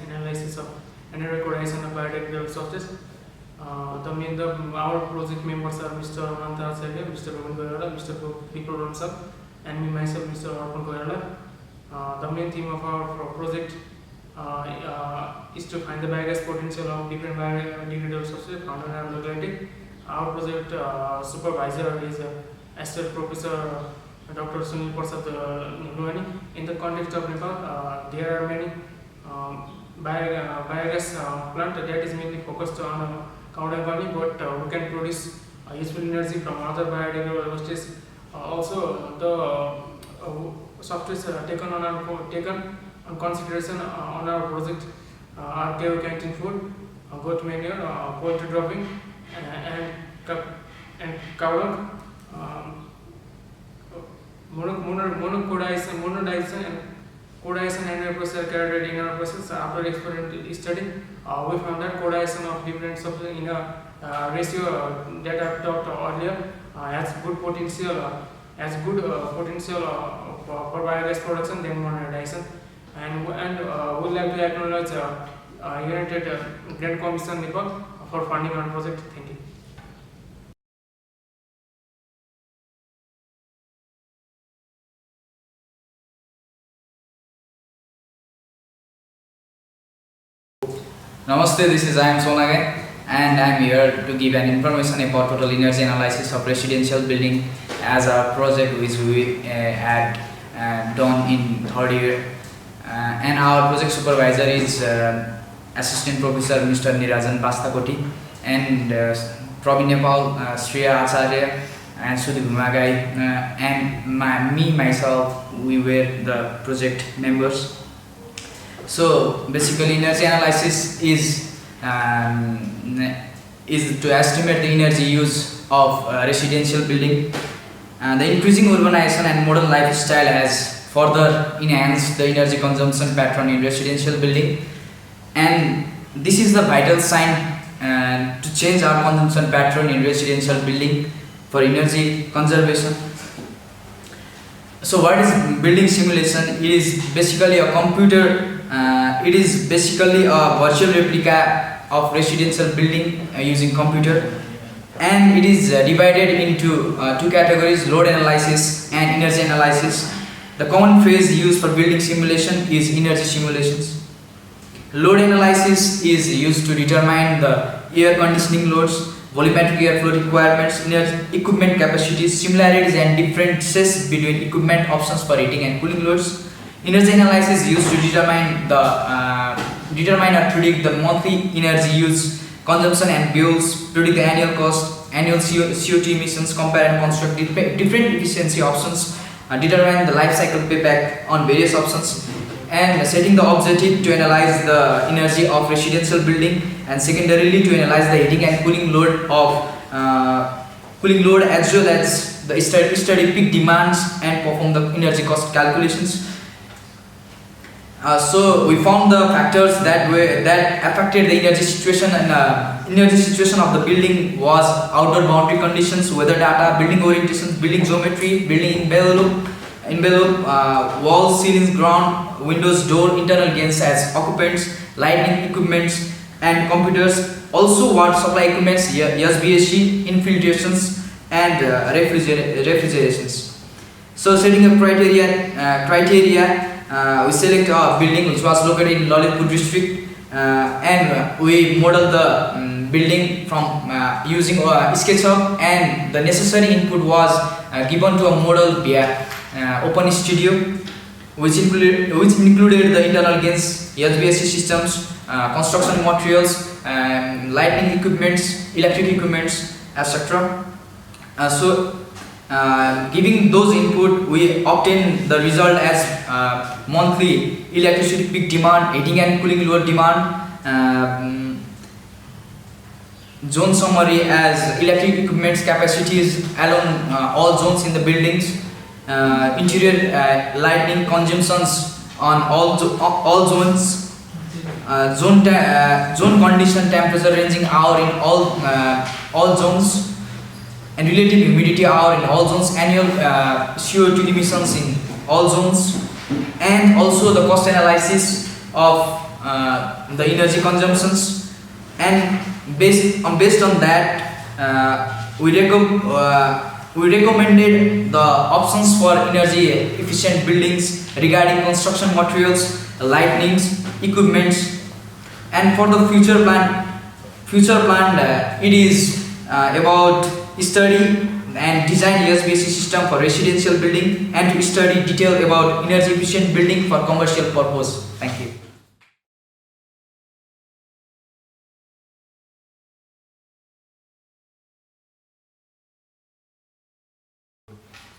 analysis of anaerobic co-digestion of biodegradable substances. Our project members are Mr. Aviyantaa, Mr. Mr. Perfomance, and me myself, Mr. The main theme of our project is to find the biogas potential of different biodegradable substances found in our locality. Our project supervisor is Assistant Professor Dr. Sunil Prasad Nugruani. In the context of Nepal, there are many biogas plant that is mainly focused on Kathmandu, but we can produce useful energy from other biodegradable wastes. Also, the softwares taken on consideration on our project are KO canteen food, goat manure, poultry dropping, and cow dung. Monodigestion and co-digestion and process are carried out in our process. After experimental study, we found that co-digestion of different substances in a ratio that I have talked earlier has good potential for biogas production than monodigestion. And we would like to acknowledge United Grand Commission Nepal for funding our project. Thank you. Namaste, this is I am Sonage, and I am here to give an information about total energy analysis of residential building as a project which we had done in third year. And our project supervisor is Assistant Professor Mr. Nirajan Pastakoti, and from Nepal, Shreya Acharya and Sudhir Magai, and myself, we were the project members. So basically, energy analysis is to estimate the energy use of residential building. The increasing urbanization and modern lifestyle has further enhanced the energy consumption pattern in residential building, and this is the vital sign to change our consumption pattern in residential building for energy conservation. So what is building simulation? It is basically a computer. It is basically a virtual replica of residential building using computer, and it is divided into two categories: load analysis and energy analysis. The common phrase used for building simulation is energy simulations. Load analysis is used to determine the air conditioning loads, volumetric airflow requirements, equipment capacities, similarities and differences between equipment options for heating and cooling loads. Energy analysis is used to determine or predict the monthly energy use, consumption and bills, predict the annual cost, annual CO2 emissions, compare and construct different efficiency options, determine the life cycle payback on various options, and setting the objective to analyze the energy of residential building, and secondarily to analyze the heating and cooling load as well as the study peak demands and perform the energy cost calculations. So we found the factors that affected the energy situation, and energy situation of the building was outdoor boundary conditions, weather data, building orientations, building geometry, building envelope, walls, ceilings, ground, windows, door, internal gains as occupants, lighting equipments and computers, also water supply equipments, SBSC, infiltrations and refrigerations. So setting up criteria, we select a building which was located in Dhulikhel district, and we model the building from using SketchUp, and the necessary input was given to a model via Open Studio, which included the internal gains, HVAC systems, construction materials, lighting equipments, electric equipments, etc. Giving those input, we obtain the result as monthly electricity peak demand, heating and cooling load demand, zone summary as electric equipments capacities along all zones in the buildings, interior lighting consumptions on all zones, zone condition temperature ranging hour in all zones, and relative humidity hour in all zones, annual CO2 emissions in all zones, and also the cost analysis of the energy consumptions, and based on that, we recommended the options for energy efficient buildings regarding construction materials, lightnings, equipments, and for the future plan. It is about study and design HVAC system for residential building, and to study detail about energy efficient building for commercial purpose. Thank you.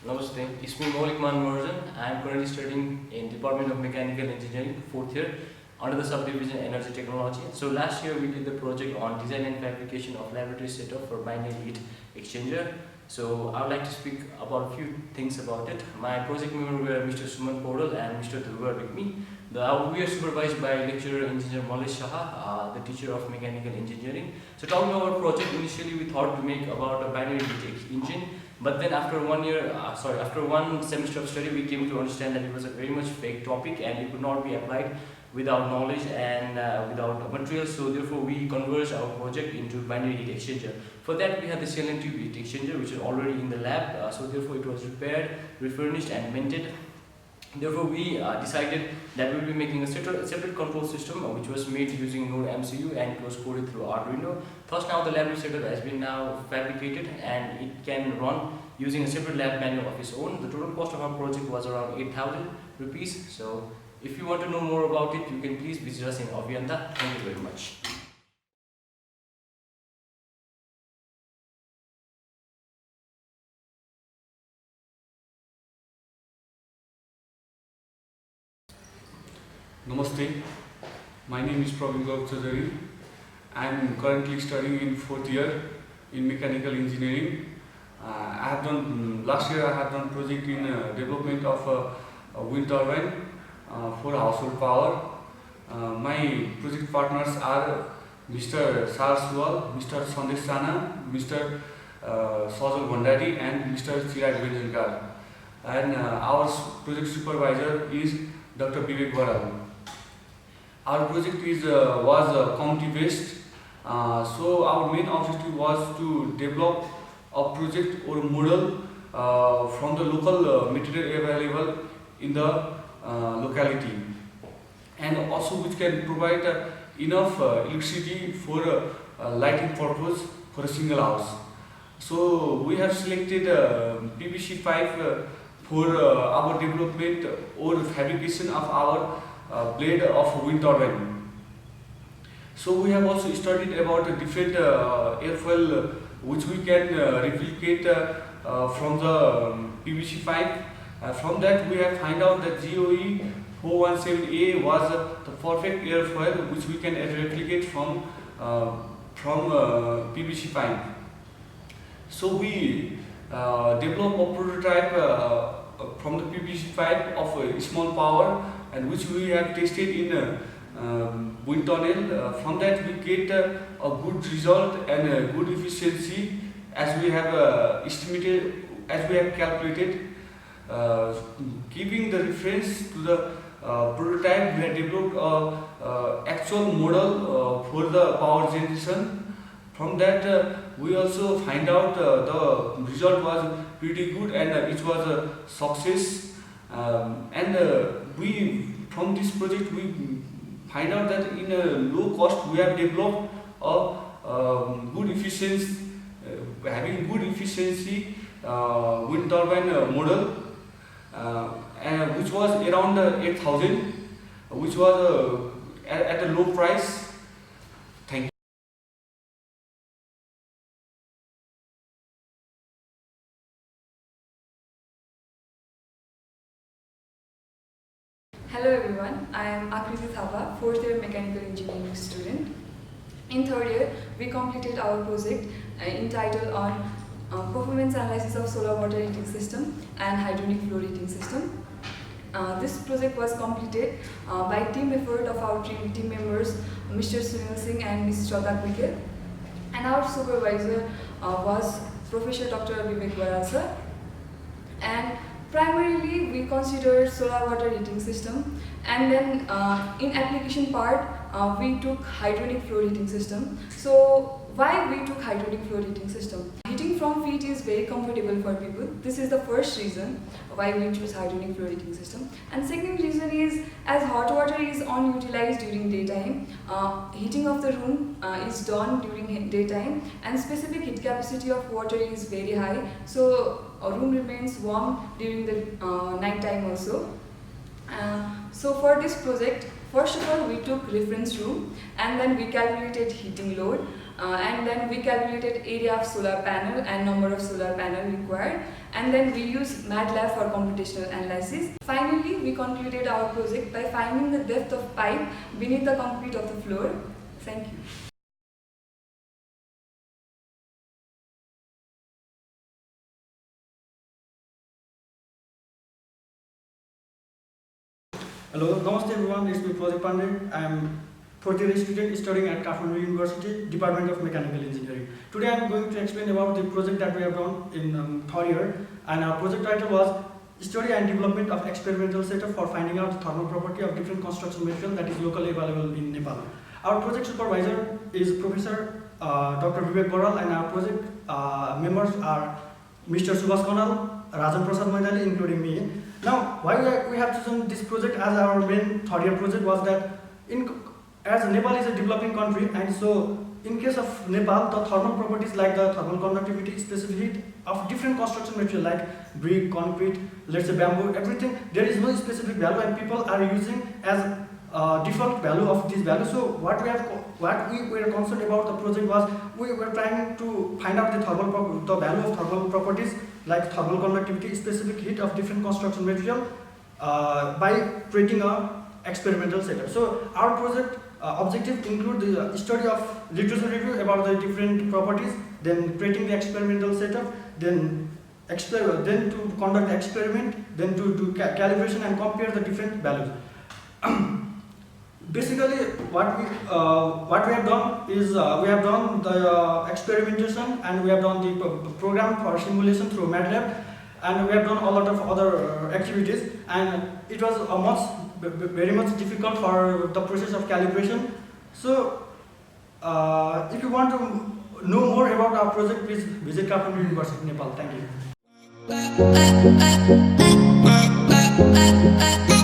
Namaste, it's me Maulik Manmohan. I am currently studying in Department of Mechanical Engineering, 4th year, under the subdivision Energy Technology. So last year we did the project on design and fabrication of laboratory setup for binary heat exchanger. So I would like to speak about a few things about it. My project members were Mr. Suman Podal and Mr. Dhulikhel with me. We are supervised by lecturer engineer Malesh Shah, the teacher of mechanical engineering. So talking about our project, initially we thought to make about a binary heat engine, but then after one semester of study, we came to understand that it was a very much fake topic and it could not be applied without knowledge and without materials. So therefore we converged our project into binary heat exchanger. For that we had the silent tube heat exchanger, which is already in the lab. So therefore it was repaired, refurnished and minted. Therefore we decided that we will be making a separate control system, which was made using Node MCU, and it was coded through Arduino. Thus now the laboratory setup has been now fabricated and it can run using a separate lab manual of its own. The total cost of our project was around 8,000 rupees. So if you want to know more about it, you can please visit us in Aviyantaa. Thank you very much. Namaste, my name is Perfomance. I am currently studying in 4th year in mechanical engineering. Last year I have done project in development of a wind turbine for household power. My project partners are Mr. Saraswal, Mr. Sandesh Sana, Mr. Sajal Bhandari and Mr. Chirag Benjankar. And our project supervisor is Dr. Vivek Varal. Our project was community based, so our main objective was to develop a project or model from the local material available in the locality, and also which can provide enough electricity for lighting purpose for a single house. So we have selected PVC pipe for our development or fabrication of our blade of wind turbine. So we have also studied about different airfoil which we can replicate from the PVC pipe. From that we have find out that GOE 417A was the perfect airfoil which we can replicate from PVC pipe. So we develop a prototype from the PVC pipe of a small power, and which we have tested in wind tunnel. From that we get a good result and a good efficiency as we have estimated, as we have calculated. Giving the reference to the prototype, we have developed a actual model for the power generation. From that we also find out the result was pretty good and it was a success. From this project we find out that in a low cost we have developed a good efficiency, having good efficiency wind turbine model, which was around 8,000, which was at a low price. Thank you. Hello everyone, I am Akriti Thapa, 4th year mechanical engineering student. In 3rd year, we completed our project entitled on performance analysis of solar water heating system and hydronic flow heating system. This project was completed by team effort of our team members, Mr. Sunil Singh and Ms. Dhulikhel, and our supervisor was Professor Dr. Vivek Varal sir. And primarily, we consider solar water heating system And then in application part, we took hydronic floor heating system. So why we took hydronic floor heating system? Heating from feet is very comfortable for people. This is the first reason why we choose hydronic floor heating system. And second reason is, as hot water is unutilized during daytime, heating of the room is done during daytime, and specific heat capacity of water is very high, so a room remains warm during the night time also. So for this project, first of all we took reference room, and then we calculated heating load, and then we calculated area of solar panel and number of solar panel required, and then we used MATLAB for computational analysis. Finally, we concluded our project by finding the depth of pipe beneath the concrete of the floor. Thank you. Hello, namaste everyone, it's me Project Pandey. I am fourth year student studying at Kathmandu University, Department of Mechanical Engineering. Today I am going to explain about the project that we have done in third year, and our project title was Study and Development of Experimental Setup for Finding Out the Thermal Property of Different Construction Material that is locally available in Nepal. Our project supervisor is Professor Dr. Vivek Boral, and our project members are Mr. Subhas Kanal, Rajan Prasad Maidali, including me. Now, why we have chosen this project as our main third year project was that as Nepal is a developing country, and so in case of Nepal, the thermal properties like the thermal conductivity, specific heat of different construction material like brick, concrete, let's say bamboo, everything, there is no specific value, and people are using as default value of this value. So what we were concerned about the project was we were trying to find out the value of thermal properties like thermal conductivity, specific heat of different construction material by creating a experimental setup. So our project objective include the study of literature review about the different properties, then creating the experimental setup, then to conduct the experiment, then to do calibration and compare the different values. Basically, what we have done is we have done the experimentation, and we have done the program for simulation through MATLAB, and we have done a lot of other activities, and it was very much difficult for the process of calibration. So, if you want to know more about our project, please visit Kathmandu University, Nepal. Thank you.